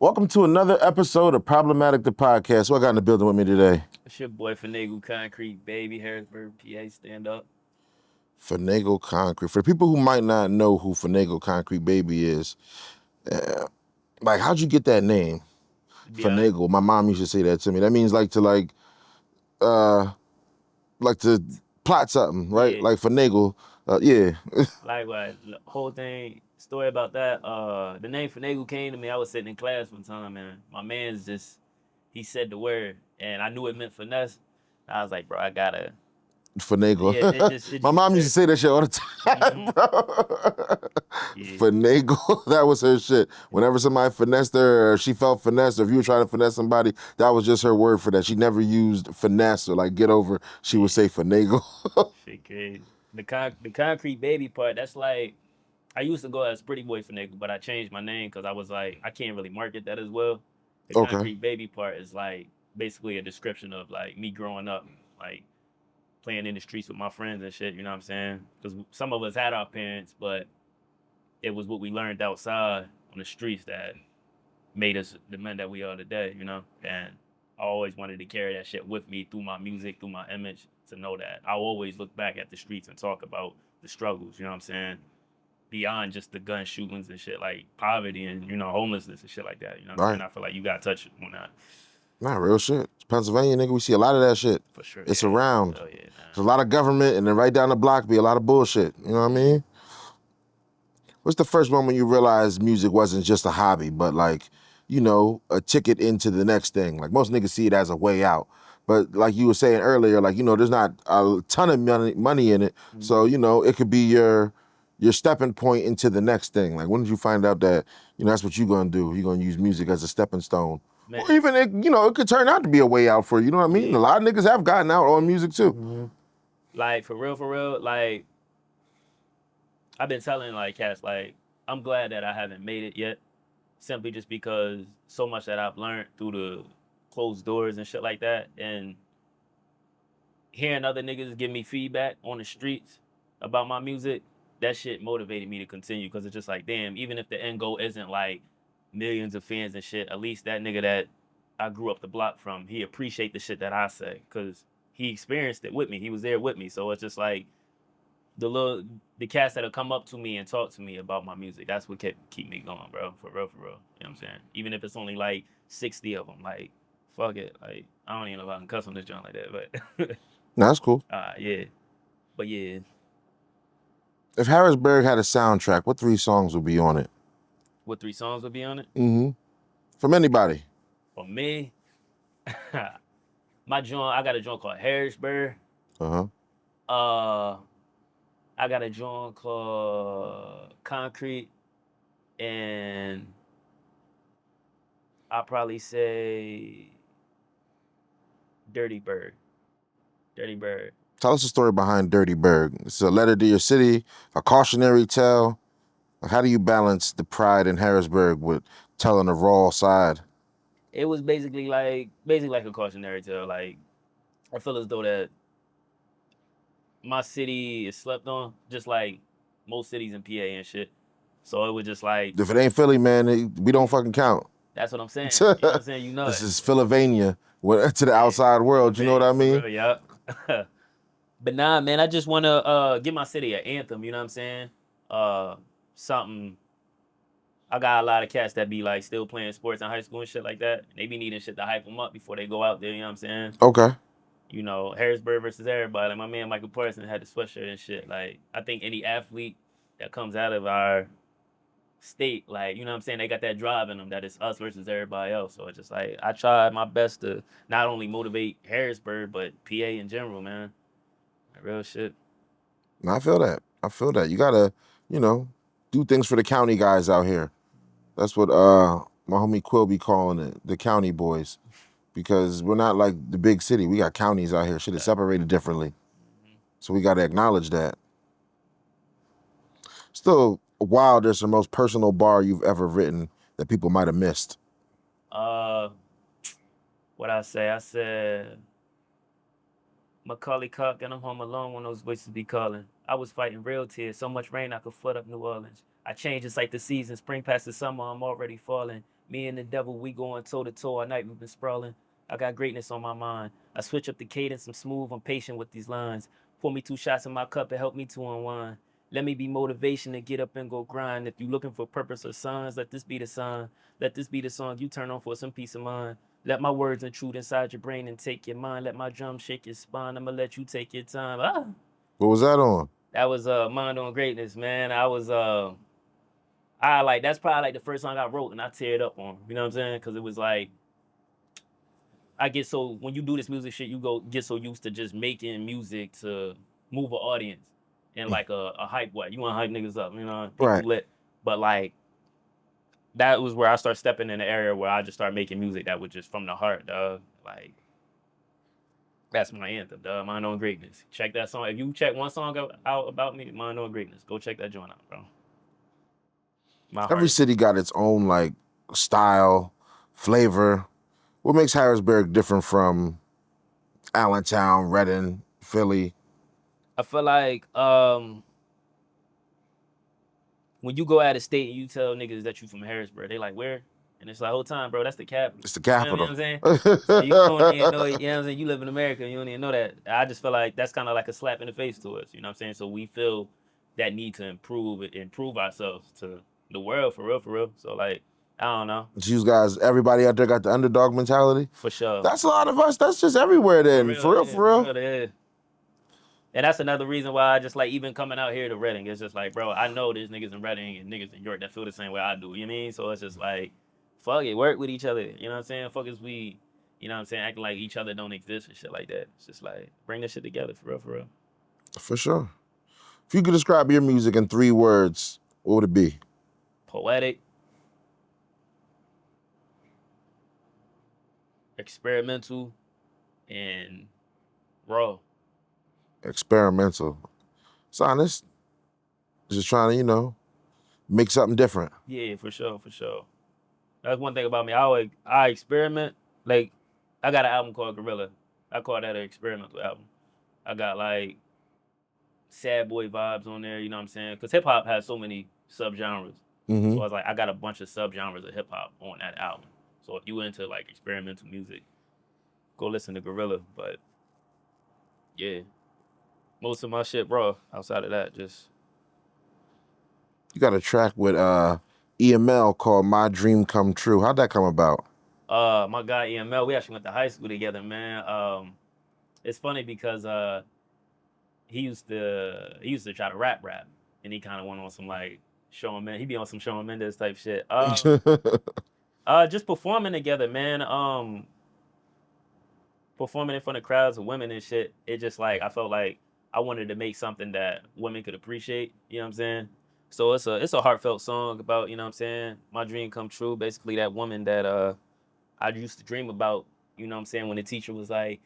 Welcome to another episode of Problematic the Podcast. What got in the building with me today? It's your boy Finagle Koncrete Baby, Harrisburg, PA, stand up. Finagle Concrete. For the people who might not know who Finagle Concrete Baby is, how'd you get that name? Yeah, Finagle. My mom used to say that to me. That means uh, like to plot something, right? yeah. Like finagle. Yeah. Likewise, the whole thing, story about that. The name Finagle came to me. I was sitting in class one time, and my man's he said the word, and I knew it meant finesse. I was like, bro, I gotta. Finagle. Yeah, it My just mom used to occurred. say that shit all the time, Mm-hmm. bro. Yeah, Finagle, that was her shit. Whenever somebody finessed her or she felt finessed, or if you were trying to finesse somebody, that was just her word for that. She never used finesse or like get over. She would yeah. say finagle. Shit crazy. The concrete baby part, that's like I used to go as Pretty Boy Finagle, but I changed my name because I was like, I can't really market that as well. The Okay. concrete baby part is like basically a description of like me growing up, like playing in the streets with my friends and shit. You know what I'm saying? Because some of us had our parents, but it was what we learned outside on the streets that made us the men that we are today. You know, and I always wanted to carry that shit with me through my music, through my image, to know that I'll always look back at the streets and talk about the struggles. You know what I'm saying? Beyond just the gun shootings and shit, like poverty and homelessness and shit like that. You know what I'm All saying? right. I feel like you gotta touch on that Not real shit. Pennsylvania, nigga, we see a lot of that shit. for sure. It's Yeah, around. hell yeah, There's a lot of government, and then right down the block be a lot of bullshit. You know what I man. mean? What's the first moment you realized music wasn't just a hobby, but like, a ticket into the next thing? Like most niggas see it as a way out. But like you were saying earlier, like, there's not a ton of money in it. So, Mm-hmm. it could be your stepping point into the next thing. Like when did you find out that, that's what you're gonna do? You're gonna use music as a stepping stone. Or Man, even it could turn out to be a way out for you, you know what I mean? yeah. A lot of niggas have gotten out on music too. Mm-hmm. Like for real, like I've been telling like cats, like I'm glad that I haven't made it yet, simply just because so much that I've learned through the closed doors and shit like that, and hearing other niggas give me feedback on the streets about my music, that shit motivated me to continue because it's just like, damn, even if the end goal isn't like millions of fans and shit, at least that nigga that I grew up the block from, he appreciate the shit that I say because he experienced it with me. He was there with me. So it's just like the cats that'll come up to me and talk to me about my music. That's what keep me going, bro. For real, for real. You know what I'm saying? Even if it's only like 60 of them, like fuck it. Like I don't even know if I can cuss on this joint like that, but Nah, that's cool. yeah. But yeah, If Harrisburg had a soundtrack, what 3 songs would be on it? what 3 songs would be on it? Mm-hmm. From anybody. For me, my joint, I got a joint called Harrisburg. Uh-huh. Uh, I got a joint called Concrete, and I'll probably say Dirty Bird. Dirty Bird. Tell us the story behind Dirty Bird. It's a letter to your city, a cautionary tale. How do you balance the pride in Harrisburg with telling the raw side? It was basically like a cautionary tale. Like I feel as though that my city is slept on, just like most cities in PA and shit. So it was just like If it ain't Philly, man, we don't fucking count. that's what I'm saying. This You know what I'm saying? You know it. is Philavania to the Yeah, outside world. You know what I Philadelphia for mean? real, yeah. But nah, man, I just wanna give my city an anthem. You know what I'm saying? Uh, something. I got a lot of cats that be like still playing sports in high school and shit like that. And they be needing shit to hype them up before they go out there. You know what I'm saying? Okay. Harrisburg versus everybody. Like my man Michael Parsons had the sweatshirt and shit. Like I think any athlete that comes out of our state, like you know what I'm saying, they got that drive in them that it's us versus everybody else. So it's just like I tried my best to not only motivate Harrisburg but PA in general, man. Like, real shit. I feel that. I feel that. You gotta, you know, do things for the county guys out here. That's what my homie Quill be calling it, the county boys. Because we're not like the big city. We got counties out here. Shit is separated differently. So we got to acknowledge that. Still, wild, there's the most personal bar you've ever written that people might have missed. Uh, what I say? I said Macaulay Culkin, I'm home alone when those voices be calling. I was fighting real tears, so much rain I could flood up New Orleans. I changed it's like the season, spring past the summer, I'm already falling. Me and the devil, we going toe to toe all night. We've been sprawling. I got greatness on my mind. I switch up the cadence. I'm smooth. I'm patient with these lines. Pour me 2 shots in my cup and help me to unwind. Let me be motivation to get up and go grind. If you looking for purpose or signs, let this be the sign. Let this be the song you turn on for some peace of mind. Let my words intrude inside your brain and take your mind. Let my drum shake your spine. I'ma let you take your time. Ah, What was that on? that was Mind on Greatness, man. I like that's probably like the first song I wrote and I teared up on. You know what I'm saying? Because it was like I get so when you do this music shit, you get so used to just making music to move an audience and like a hype way. You want to hype niggas up, you know, people Right. lit. But like that was where I start stepping in the area where I just start making music that was just from the heart, dog. Like that's my anthem, dog. Mind on Greatness. Check that song. If you check one song out about me, Mind on Greatness, go check that joint out, bro. My heart Every is city got its own like style, flavor. What makes Harrisburg different from Allentown, Reading, Philly? I feel like when you go out of state and you tell niggas that you from Harrisburg, they like, where? And it's like, whole time, bro, that's the capital. It's the You know what capital. I'm saying? So you don't even know, you know what I'm saying? You live in America, you don't even know that. I just feel like that's kind of like a slap in the face to us, you know what I'm saying? So we feel that need to improve ourselves to the world, for real, for real. So like, I don't know, You guys, everybody out there got the underdog mentality. for sure. That's a lot of us. That's just everywhere For then. real, For real, yeah, for for real. real, yeah. And that's another reason why I just like even coming out here to Reading, it's just like, bro, I know there's niggas in Reading and niggas in York that feel the same way I do. You know what I mean? So it's just like, fuck it, work with each other. You know what I'm saying? Fuck is we, you know what I'm saying, acting like each other don't exist and shit like that. It's just like bring this shit together for real, for real. For sure. If you could describe your music in 3 words, what would it be? Poetic, experimental, and raw. Experimental. It's honest. Just trying to, make something different. Yeah, for sure, for sure. That's one thing about me. I experiment. Like I got an album called Gorilla. I call that an experimental album. I got like sad boy vibes on there, you know what I'm saying? Because hip hop has so many subgenres. So I was like, I got a bunch of subgenres of hip hop on that album. So if you into like experimental music, go listen to Gorilla. But yeah, most of my shit, bro. Outside of that, just You got a track with EML called My Dream Come True. How'd that come about? my guy EML, we actually went to high school together, man. It's funny because he used to try to rap, and he kind of went on some like Shawn Mendes. He be on some Shawn Mendes type shit. Just performing together, man. Performing in front of crowds of women and shit. It just like I felt like I wanted to make something that women could appreciate. You know what I'm saying? So it's a heartfelt song about, you know what I'm saying, my dream come true. Basically that woman that I used to dream about. You know what I'm saying, when the teacher was like,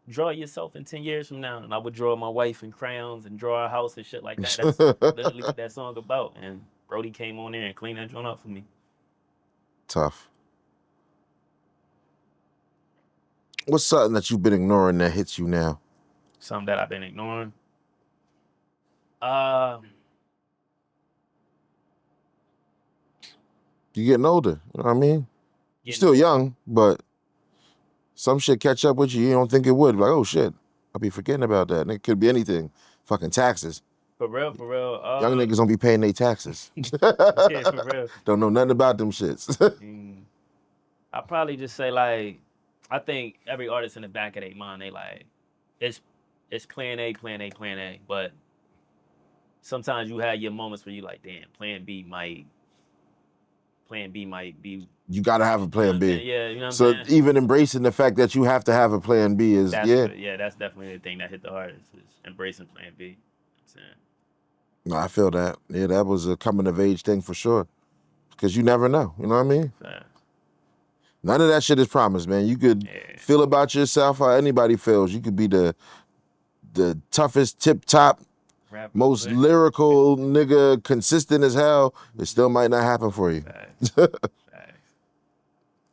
draw yourself in 10 years from now, and I would draw my wife in crayons and draw a house and shit like that. That's literally what that song about. And Brody came on there and cleaned that joint up for me. Tough. What's something that you've been ignoring that hits you now? Something that I've been ignoring. Uh, You getting older, you know what I mean? You're getting still older. young, but some shit catch up with you. You don't think it would. Like, oh shit, I'll be forgetting about that. And it could be anything. Fucking taxes. For real, for real. Young niggas don't be paying their taxes. Yeah, for real. Don't know nothing about them shits. I probably just say like, I think every artist in the back of their mind, they like, it's it's plan A, plan A, plan A. But sometimes you have your moments where you like, damn, plan B might be. You gotta have a You know plan what I'm B. saying? Yeah, you know what I'm So saying? even embracing the fact that you have to have a plan B is That's definitely the thing that hit the hardest is embracing plan B. You know what I'm saying? No, I feel that. Yeah, that was a coming of age thing for sure. Because you never know. You know what I mean? Facts. None of that shit is promised, man. You could Yeah. feel about yourself how anybody feels. You could be the toughest, tip top, Rapper, most but- lyrical nigga, consistent as hell. It still might not happen for you. Facts. Facts.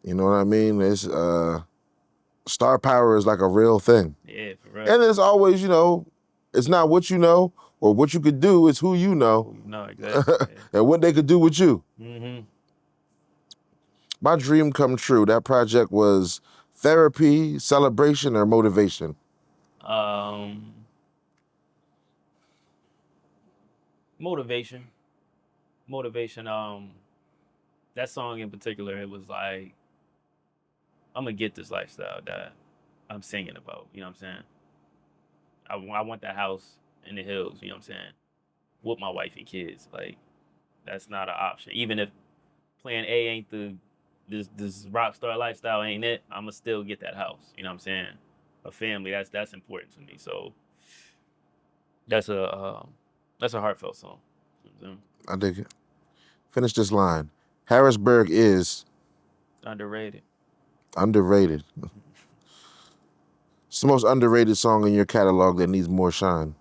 You know what I mean? It's star power is like a real thing. Yeah, for real. And it's always, it's not what you know or what you could do, it's who you know No, exactly. Yeah. and what they could do with you. Mm-hmm. My dream come true. That project was therapy, celebration, or motivation. Um, motivation, motivation. That song in particular, it was like I'm gonna get this lifestyle that I'm singing about. You know what I'm saying? I want that house in the hills. You know what I'm saying? With my wife and kids. Like that's not an option. Even if plan A ain't this rock star lifestyle ain't it, I'ma still get that house. You know what I'm saying? A family. That's important to me. So that's a that's a heartfelt song. You know what I'm saying? I dig it. Finish this line. Harrisburg is Underrated. underrated. It's the most underrated song in your catalog that needs more shine.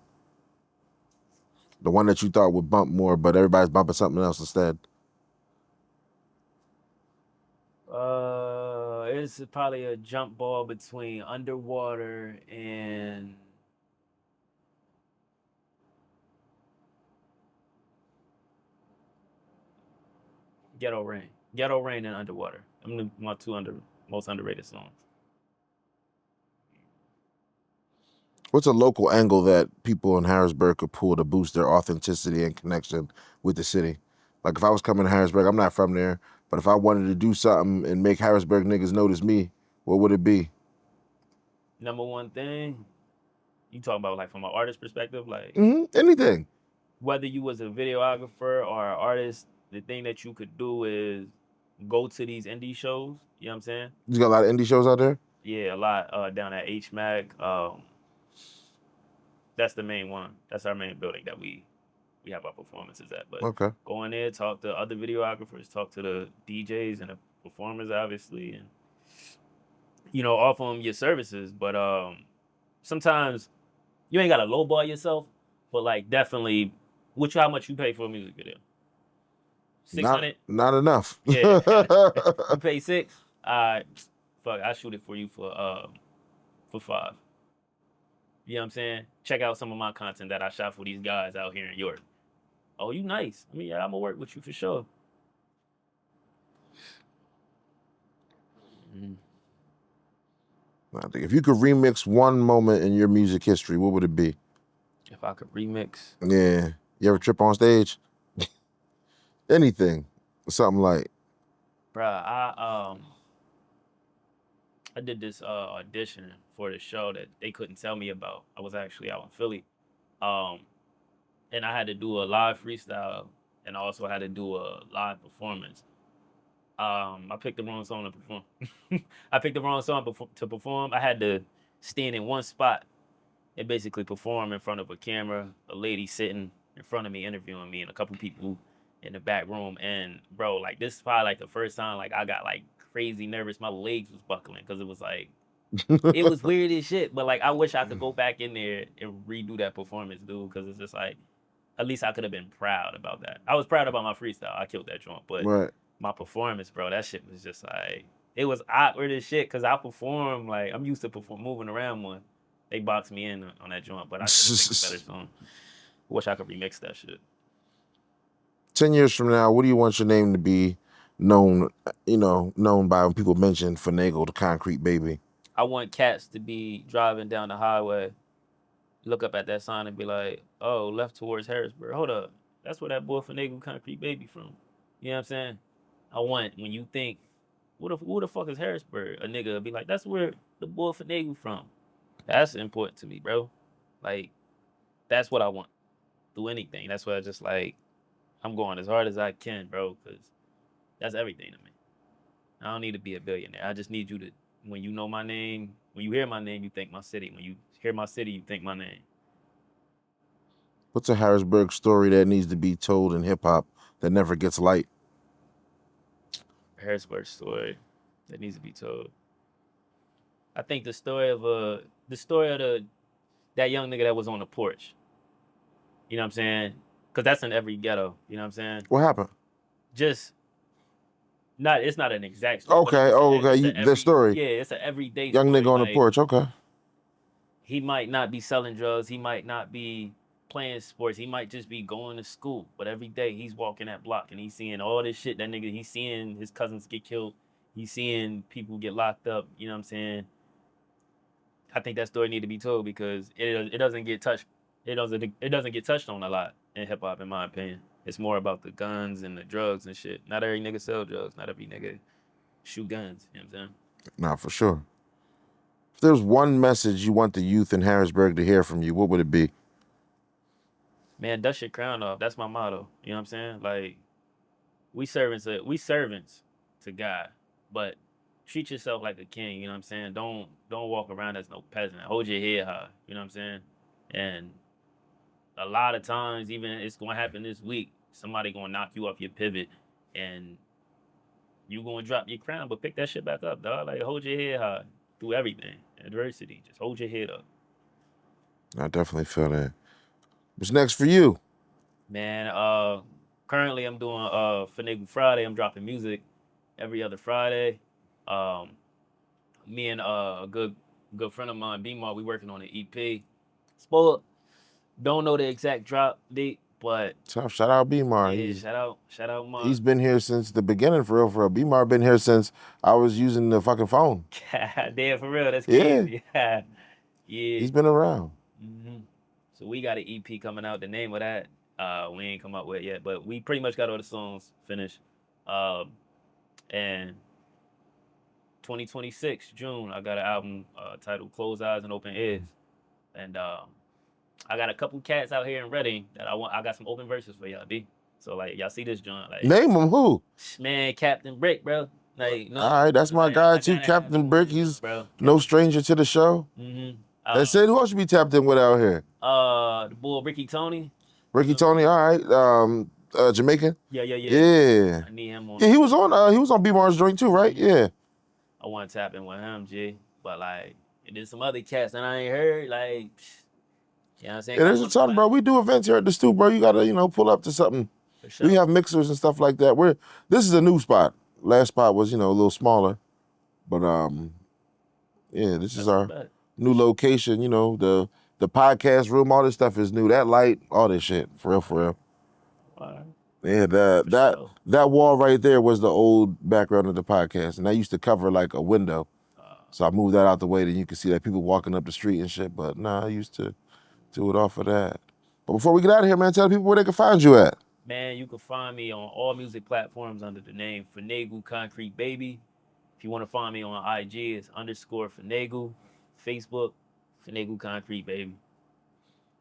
The one that you thought would bump more, but everybody's bumping something else instead. It's probably a jump ball between Underwater and Ghetto Rain. Ghetto Rain and Underwater. I'm my most underrated songs. What's a local angle that people in Harrisburg could pull to boost their authenticity and connection with the city? Like if I was coming to Harrisburg, I'm not from there, but if I wanted to do something and make Harrisburg niggas notice me, what would it be? Number one thing, you talking about like from an artist perspective, like Anything. whether you was a videographer or an artist, the thing that you could do is go to these indie shows. You know what I'm saying? You got a lot of indie shows out there? Yeah, a lot down at HMAC. That's the main one. That's our main building that we have our performances at. But Okay. go in there, talk to other videographers, talk to the DJs and the performers, obviously, and offer them your services. But sometimes you ain't gotta lowball yourself, but like definitely, how much you pay for a music video? Six Not hundred? not enough. Yeah, you pay six. Fuck, I shoot it for you for five. You know what I'm saying? Check out some of my content that I shot for these guys out here in York. Oh, you nice. I mean, yeah, I'm gonna work with you for sure. Mm. I think if you could remix one moment in your music history, what would it be? If I could remix, Yeah. You ever trip on stage? Anything. Something like. bruh, I did this audition for the show that they couldn't tell me about. I was actually out in Philly, um, and I had to do a live freestyle, and I also had to do a live performance. I picked the wrong song to perform. I picked the wrong song to perform. I had to stand in one spot and basically perform in front of a camera, a lady sitting in front of me interviewing me, and a couple people in the back room. And bro, like this is probably like the first time like I got like crazy nervous. My legs was buckling because it was like it was weird as shit. But like I wish I could go back in there and redo that performance, dude, because it's just like at least I could have been proud about that. I was proud about my freestyle. I killed that joint, but Right. my performance, bro, that shit was just like it was awkward as shit because I perform like I'm used to moving around more. They boxed me in on that joint, but I could have picked a better song. Wish I could remix that shit. 10 years from now, what do you want your name to be known, known by when people mention Finagle the Concrete Baby? I want cats to be driving down the highway, look up at that sign and be like, "Oh, left towards Harrisburg. Hold up, that's where that boy Finagle Concrete Baby from." You know what I'm saying? I want when you think, who the fuck is Harrisburg? A nigga will be like, "That's where the boy Finagle from." That's important to me, bro. Like, that's what I want. Do anything. That's why I just like I'm going as hard as I can, bro, because that's everything to me. I don't need to be a billionaire. I just need you to, when you know my name, when you hear my name, you think my city. When you hear my city, you think my name. What's a Harrisburg story that needs to be told in hip hop that never gets light? Harrisburg story that needs to be told. I think the story of that young nigga that was on the porch. You know what I'm saying? Because that's in every ghetto. You know what I'm saying? What happened? Just not. It's not an exact story, but Okay, oh, okay, the story. it's an everyday Young story. nigga on the Like porch, okay. he might not be selling drugs. He might not be playing sports. He might just be going to school. But every day he's walking that block and he's seeing all this shit. That nigga, he's seeing his cousins get killed. he's seeing people get locked up. You know what I'm saying? I think that story need to be told because it doesn't get touched. It doesn't get touched on a lot in hip hop, in my opinion. It's more about the guns and the drugs and shit. Not every nigga sell drugs. Not every nigga shoot guns. You know what I'm saying? Nah, for sure. If there's one message you want the youth in Harrisburg to hear from you, what would it be? Man, dust your crown off. That's my motto. You know what I'm saying? Like we servants to God, but treat yourself like a king. You know what I'm saying? Don't walk around as no peasant. Hold your head high. You know what I'm saying? And a lot of times, even it's gonna happen this week. Somebody gonna knock you off your pivot, and you gonna drop your crown. But pick that shit back up, dog. Like hold your head high through everything, adversity. Just hold your head up. I definitely feel that. What's next for you? Man, currently I'm doing Finagle Friday. I'm dropping music every other Friday. Um, Me and a good friend of mine, B-Mar, we working on an EP. Spoiled. Don't know the exact drop date, but Tough. Shout out B-Mar. yeah, shout out, He's man. been here since the beginning, for real, for real. B-Mar been here since I was using the fucking phone. Damn, for real, that's Yeah, crazy. Yeah. he's been around. hmm So we got an EP coming out. The name of that, we ain't come up with yet, but we pretty much got all the songs finished. Um, and 2026 June, I got an album titled "Closed Eyes and Open Ears," and I got a couple cats out here in Reading that I want. I got some open verses for y'all, B. So like y'all see this joint, like Name him who? man, Captain Brick, bro. Like no, All right, that's my like guy I too, gotta have Captain him on Brick. this joint, He's bro. no Captain Brick. stranger to the show. Mm-hmm. That's it. Who else should be tapped in with out here? The boy Ricky Tony. Ricky Tony. All right. Jamaican. Yeah. Yeah. I need him on. Yeah, he was on B-Mar's joint too, right? Yeah. I want to tap in with him, G. But like, and there's some other cats that I ain't heard. Like, you know what I'm saying? Yeah, Come there's a on, ton, bro. We do events here at the stoop, bro. You gotta, pull up to something. for We sure. have mixers and stuff like that. This is a new spot. Last spot was, a little smaller. But yeah, this is That's a our bet. new location. The podcast room, all this stuff is new. That light, all this shit. For real, for real. All right. Yeah, For sure. that wall right there was the old background of the podcast. And that used to cover like a window. So I moved that out the way that you could see that people walking up the street and shit. But nah, I used to do it off of that. But before we get out of here, man, tell people where they can find you at. Man, you can find me on all music platforms under the name Finagle Koncrete Baby. If you want to find me on IG, it's _Finagle. Facebook, Finagle Koncrete Baby.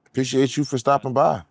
Appreciate you for stopping by.